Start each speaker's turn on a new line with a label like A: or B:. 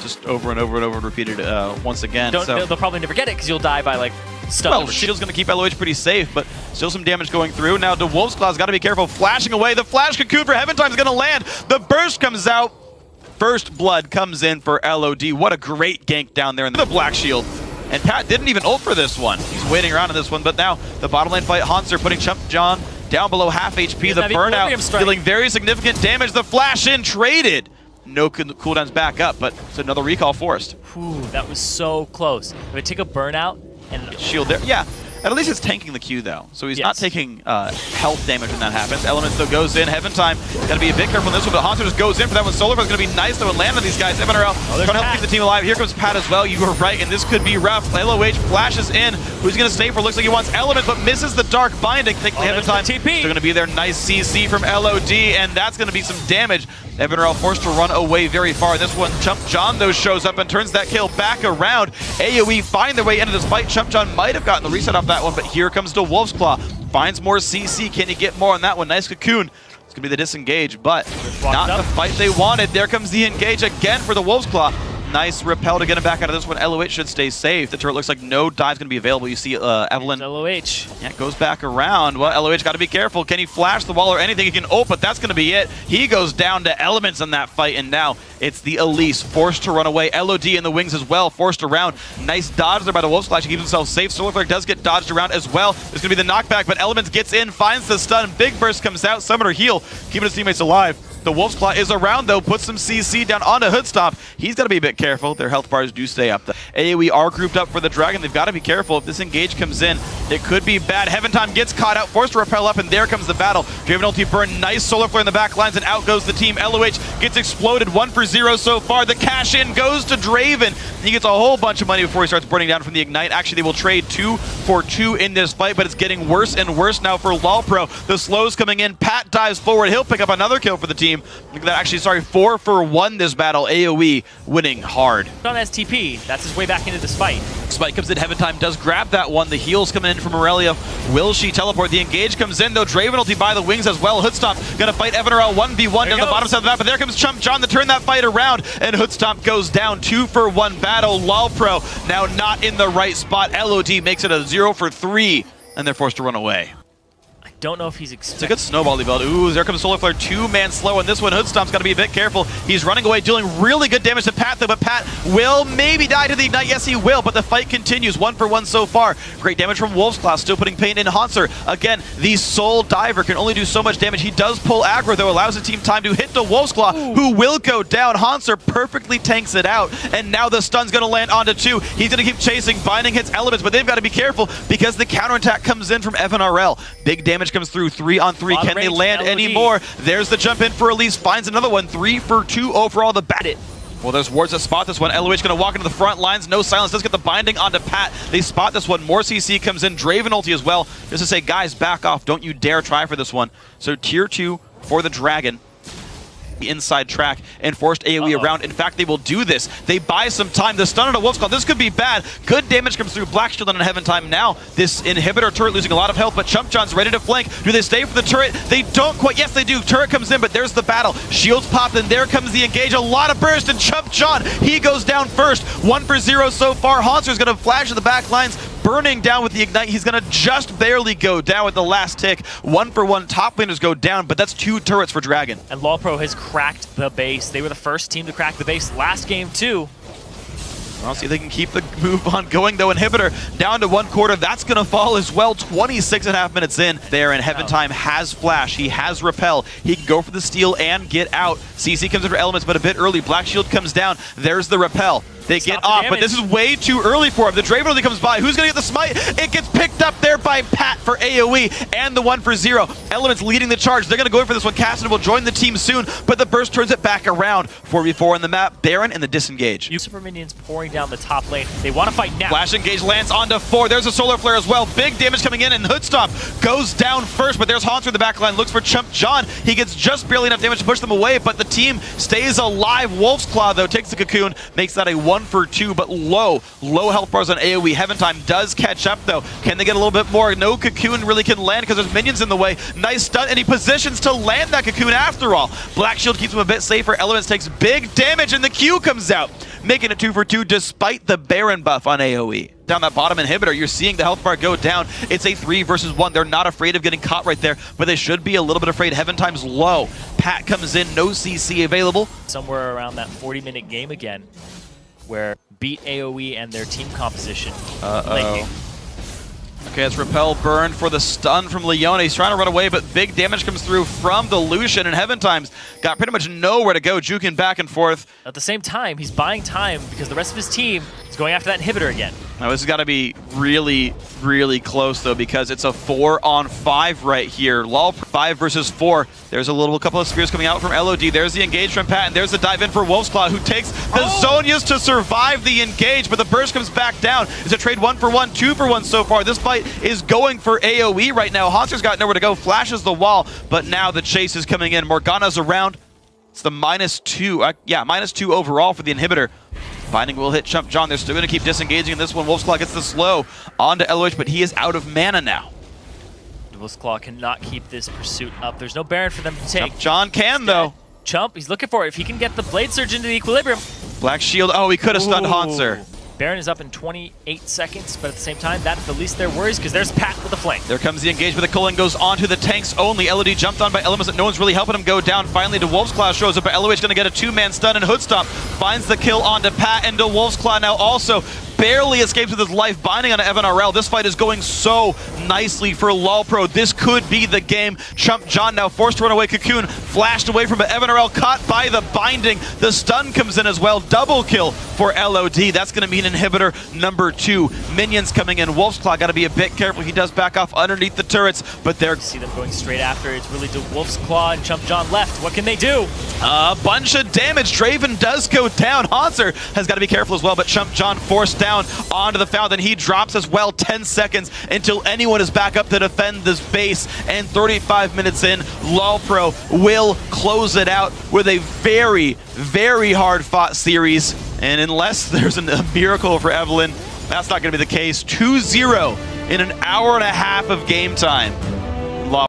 A: just over and over and over repeated once again.
B: They'll probably never get it because you'll die by like stun.
A: Well, Shield's going to keep LOH pretty safe, but still some damage going through. Now, the Wolf's Claw's got to be careful. Flashing away. The flash cocoon for Heaven Time is going to land. The burst comes out. First blood comes in for LOD. What a great gank down there in the Black Shield. And Pat didn't even ult for this one. He's waiting around in this one, but now the bottom lane fight, Hanser putting Chump John down below half HP. The burnout dealing very significant damage. The flash in traded. No cooldowns back up, but it's another recall forced.
B: Whew, that was so close. If I take a burnout and
A: shield there, yeah. At least it's tanking the Q though, so he's not taking health damage when that happens. Elements though goes in. Heaven Time gotta be a bit careful on this one, but Hanser just goes in for that one. Solar is gonna be nice though and land on these guys. EvanRL trying to help keep the team alive. Here comes Pat as well. You were right, and this could be rough. LOH flashes in. Who's gonna stay for? Looks like he wants Element, but misses the Dark Binding. Thankfully, Heaven Time still gonna be there. Nice CC from LOD, and that's gonna be some damage. EvanRL forced to run away very far. This one, Chump John though shows up and turns that kill back around. AOE find their way into this fight. Chump John might have gotten the reset off that one, but here comes the Wolf's Claw. Finds more CC. Can you get more on that one? Nice cocoon. It's gonna be the disengage, but not the fight they wanted. There comes the engage again for the Wolf's Claw. Nice repel to get him back out of this one. LOH should stay safe. The turret looks like no dive's going to be available. You see Evelyn.
B: LOH.
A: Yeah, goes back around. Well, LOH got to be careful. Can he flash the wall or anything? He can ult, but that's going to be it. He goes down to Elements in that fight, and now it's the Elise forced to run away. LOD in the wings as well, forced around. Nice dodge there by the Wolf Splash. He keeps himself safe. Solar Flare does get dodged around as well. There's going to be the knockback, but Elements gets in, finds the stun. Big Burst comes out. Summoner heal, keeping his teammates alive. The Wolf's Claw is around though, puts some CC down onto Hoodstomp. He's got to be a bit careful. Their health bars do stay up. The AOE are grouped up for the Dragon. They've got to be careful. If this engage comes in, it could be bad. Heaven Time gets caught out, forced to repel up, and there comes the battle. Draven ulti burn, nice Solar Flare in the back lines, and out goes the team. LOH gets exploded, 1 for 0 so far. The cash in goes to Draven. He gets a whole bunch of money before he starts burning down from the Ignite. Actually, they will trade 2 for 2 in this fight, but it's getting worse and worse now for LawPro. The slows coming in. Pat dives forward. He'll pick up another kill for the team. Look at that. Actually, sorry, 4 for 1 this battle. AOE winning hard.
B: On STP, that's his way back into this fight.
A: Spike comes in, Heaven Time does grab that one. The heal's coming in from Aurelia. Will she teleport? The engage comes in though. Draven ulti by the wings as well. Hoodstomp gonna fight EvanRL 1v1 down the bottom side of the map, but there comes Chump John to turn that fight around, and Hoodstomp goes down. 2 for 1 battle. LawPro now not in the right spot. LOD makes it a 0 for 3, and they're forced to run away.
B: Don't know if he's
A: It's a good snowball build. Ooh, there comes Solar Flare, 2-man slow, and this one Hoodstomp's got to be a bit careful. He's running away, dealing really good damage to Pat though, but Pat will maybe die to the Ignite. Yes, he will, but the fight continues. 1 for 1 so far. Great damage from Wolf's Claw, still putting pain in Hanser. Again, the Soul Diver can only do so much damage. He does pull aggro though, allows the team time to hit the Wolf's Claw, who will go down. Hanser perfectly tanks it out, and now the stun's going to land onto 2. He's going to keep chasing. Binding hits Elements, but they've got to be careful because the counterattack comes in from EvanRL. Big damage comes through. 3 on 3. Can they land any more? There's the jump in for Elise. Finds another one. 3 for 2 overall. The bat it. Well, there's wards that spot this one. LOH going to walk into the front lines. No silence. Does get the binding onto Pat. They spot this one. More CC comes in. Draven ulti as well. Just to say, guys, back off. Don't you dare try for this one. So tier 2 for the Dragon. The inside track and forced AOE around. In fact, they will do this. They buy some time. The stun on a Wolf's Claw. This could be bad. Good damage comes through. Black Shield on Heaven Time now. This inhibitor turret losing a lot of health, but Chump John's ready to flank. Do they stay for the turret? They don't quite. Yes, they do. Turret comes in, but there's the battle. Shields popped, and there comes the engage. A lot of burst, and Chump John, he goes down first. 1 for 0 so far. Hanser's going to flash to the back lines. Burning down with the Ignite. He's going to just barely go down with the last tick. 1 for 1. Top laners go down, but that's 2 turrets for Dragon.
B: And LawPro has cracked the base. They were the first team to crack the base last game too.
A: I'll see if they can keep the move on going though. Inhibitor down to 1/4. That's going to fall as well. 26.5 minutes in there, and Heaven Time has Flash. He has Repel. He can go for the steal and get out. CC comes in for Elements, but a bit early. Black Shield comes down. There's the Repel. They get off, but this is way too early for him. The Draven only comes by. Who's going to get the smite? It gets picked up there by Pat for AOE and the 1 for 0. Elements leading the charge. They're going to go in for this one. Cassidy will join the team soon, but the burst turns it back around. 4v4 on the map. Baron and the disengage.
B: Super minions pouring down the top lane. They want to fight now.
A: Flash engage lands onto 4. There's a Solar Flare as well. Big damage coming in, and Hoodstomp goes down first, but there's Hanser in the back line. Looks for Chump John. He gets just barely enough damage to push them away, but the team stays alive. Wolf's Claw, though, takes the cocoon, makes that a 1 for 2, but low health bars on AOE. Heaven Time does catch up though. Can they get a little bit more? No cocoon really can land because there's minions in the way. Nice stun, and he positions to land that cocoon after all. Black Shield keeps him a bit safer. Elements takes big damage, and the Q comes out. making it 2 for 2 despite the Baron buff on AOE. Down that bottom inhibitor, you're seeing the health bar go down. It's a 3 versus 1. They're not afraid of getting caught right there, but they should be a little bit afraid. Heaven time's low. Pat comes in, no CC available.
B: Somewhere around that 40-minute game again, where beat AOE and their team composition.
A: Uh-oh. Okay, it's Repel burn for the stun from Leone. He's trying to run away, but big damage comes through from the Lucian, and Heaven Time's got pretty much nowhere to go, juking back and forth.
B: At the same time, he's buying time because the rest of his team is going after that inhibitor again.
A: Now, this has got to be really, really close, though, because it's a 4-on-5 right here. LOL 5 versus 4. There's a couple of spears coming out from LOD. There's the engage from Pat, and there's the dive in for Wolf's Claw, who takes the Zonias to survive the engage, but the burst comes back down. It's a trade 1 for 1, 2 for 1 so far. This fight is going for AOE right now. Haunter's got nowhere to go, flashes the wall, but now the chase is coming in. Morgana's around. It's the -2. -2 overall for the inhibitor. Binding will hit Chump John. They're still going to keep disengaging in this one. Wolf's Claw gets the slow onto LOH, but he is out of mana now.
B: Wolf's Claw cannot keep this pursuit up. There's no Baron for them to take.
A: Chump John can, though.
B: Chump, he's looking for it. If he can get the Blade Surge into the equilibrium.
A: Black Shield. Oh, he could have stunned Haunter.
B: Baron is up in 28 seconds, but at the same time, that's the least their worries because there's Pat with the flame.
A: There comes the engage, but the culling goes onto the tanks only. LOD jumped on by elements that no one's really helping him go down. Finally, the Wolf's Claw shows up, but LOH going to get a 2-man stun, and Hoodstomp finds the kill onto Pat, and the Wolf's Claw now also barely escapes with his life, binding on EvanRL. This fight is going so nicely for LOLPro. This could be the game. Chump John now forced to run away. Cocoon flashed away from it. EvanRL caught by the binding. The stun comes in as well. Double kill for LOD. That's going to mean inhibitor number 2. Minions coming in. Wolf's Claw got to be a bit careful. He does back off underneath the turrets, but they're...
B: See them going straight after. It's really the Wolf's Claw and Chump John left. What can they do?
A: A bunch of damage. Draven does go down. Haunter has got to be careful as well, but Chump John forced down onto the fountain. He drops as well. 10 seconds until anyone is back up to defend this base, and 35 minutes in, LOLPro will close it out with a very, very hard-fought series. And unless there's a miracle for Evelyn, that's not going to be the case. 2-0 in an hour and a half of game time.